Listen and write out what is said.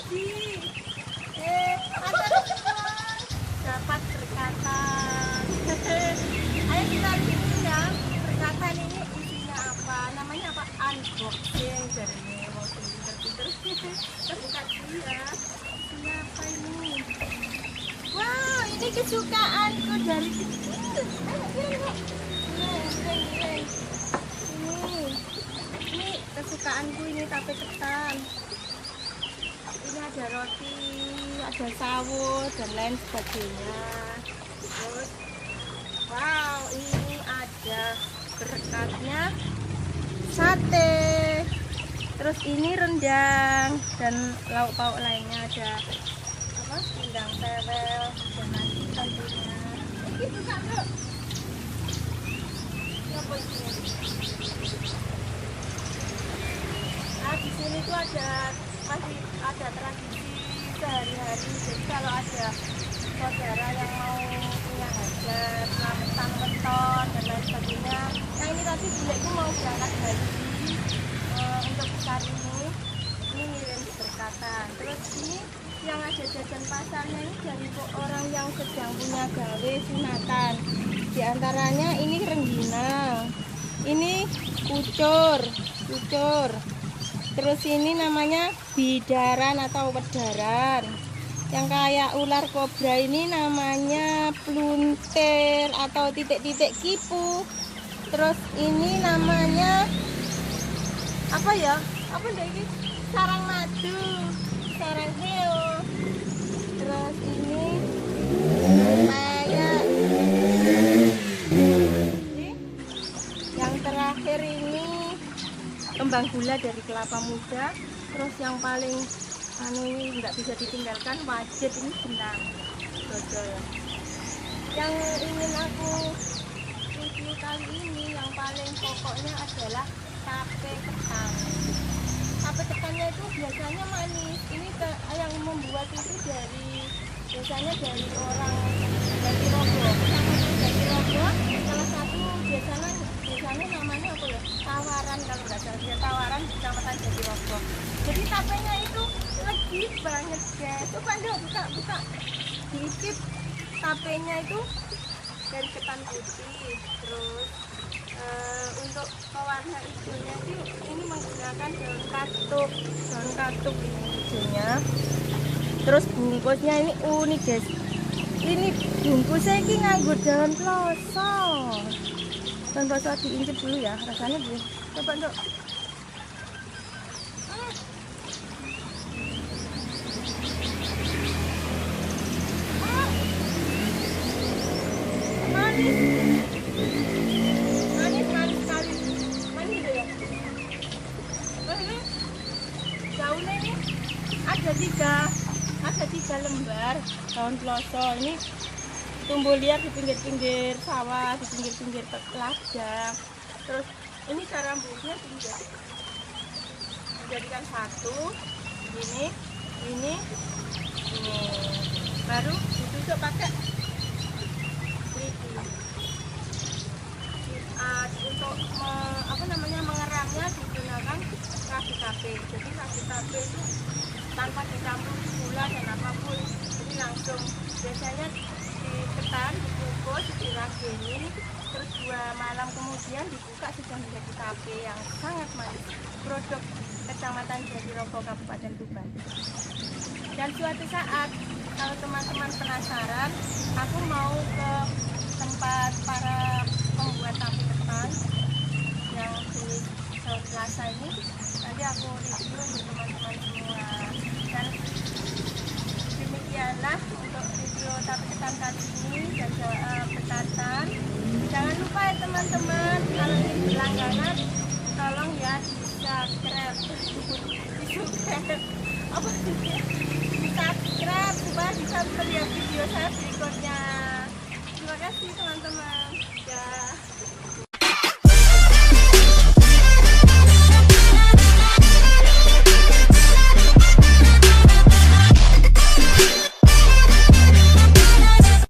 biji. Ada semua dapat berkatan. Ayo kita lihat ya, berkatan ini isinya apa? Namanya apa? Unboxing dari ini. Mau pinter-pinter. Terbuka dulu ya. Isinya apa ini? Wow, ini kesukaanku dari kecil. Ayo, ini kesukaanku ini tape ketan. Ini ada roti, ada saus dan lain sebagainya. Terus wow, ini ada berkatnya sate. Terus ini rendang dan lauk pauk lainnya, ada apa? Rendang tewel dan nasi tentunya. Itu satu. Apa ini? Nah, di sini tuh masih ada tradisi sehari-hari. Jadi kalau ada saudara yang mau punya hajat, selamatan weton dan lain sebagainya. Yang ini tadi bulekku mau berangkat haji untuk besar ini ngirim berkatan. Terus ini yang ada jajan pasarnya ini dari orang yang sedang punya gawe sunatan. Di antaranya ini rengginang, ini kucur. Terus ini namanya bidaran atau wedaran. Yang kayak ular kobra ini namanya pluntir atau titik-titik kipu. Terus ini namanya apa ya? Apa ini? Sarang madu, sarang heo. Terus ini kayak yang terakhir ini kembang gula dari kelapa muda. Terus yang paling ini nggak bisa ditinggalkan wajib ini benang dodol. Yang ingin aku review kali ini yang paling pokoknya adalah tape ketan. Tape ketannya itu biasanya manis. Ini yang membuat itu biasanya dari orang Jatirogo. Salah satu biasanya namanya apa ya? Tawaran, kalau nggak salah dia Tawaran di Kecamatan Jatirogo. Jadi tapenya itu legit banget guys. Coba dong buka. Diicip tapenya itu dari ketan putih. Terus untuk pewarna hijaunya itu ini menggunakan daun katuk ini hijaunya. Terus bungkusnya ini unik guys. Ini bungkusnya ini nganggo daun ploso. Daun ploso diincip dulu ya, rasanya bu. Coba dok. Manis sekali. Manis ya. Ini daunnya ini ada tiga lembar daun ploso. Ini tumbuh liar di pinggir-pinggir sawah, di pinggir-pinggir ladang. Terus ini cara rebusnya dijadikan satu. Ini baru ditusuk pakai untuk mengeramnya digunakan ragi tape. Jadi ragi tape itu tanpa dicampur gula dan apapun, jadi langsung biasanya diketan, dibungkus, dirageni, terus 2 malam kemudian dibuka sudah menjadi tape yang sangat manis. Produk Kecamatan Jatirogo, Kabupaten Tuban. Dan suatu saat kalau teman-teman penasaran, aku mau ke tempat para pembuat tape ketan yang jenis Saud Plaza ini. Nanti aku review untuk teman-teman semua. Dan demikianlah untuk review tape ketan kali ini dan betatan. Jangan lupa ya teman-teman, kalau ingin berlangganan tolong ya di-subscribe supaya bisa melihat video saya berikutnya. Terima kasih teman-teman.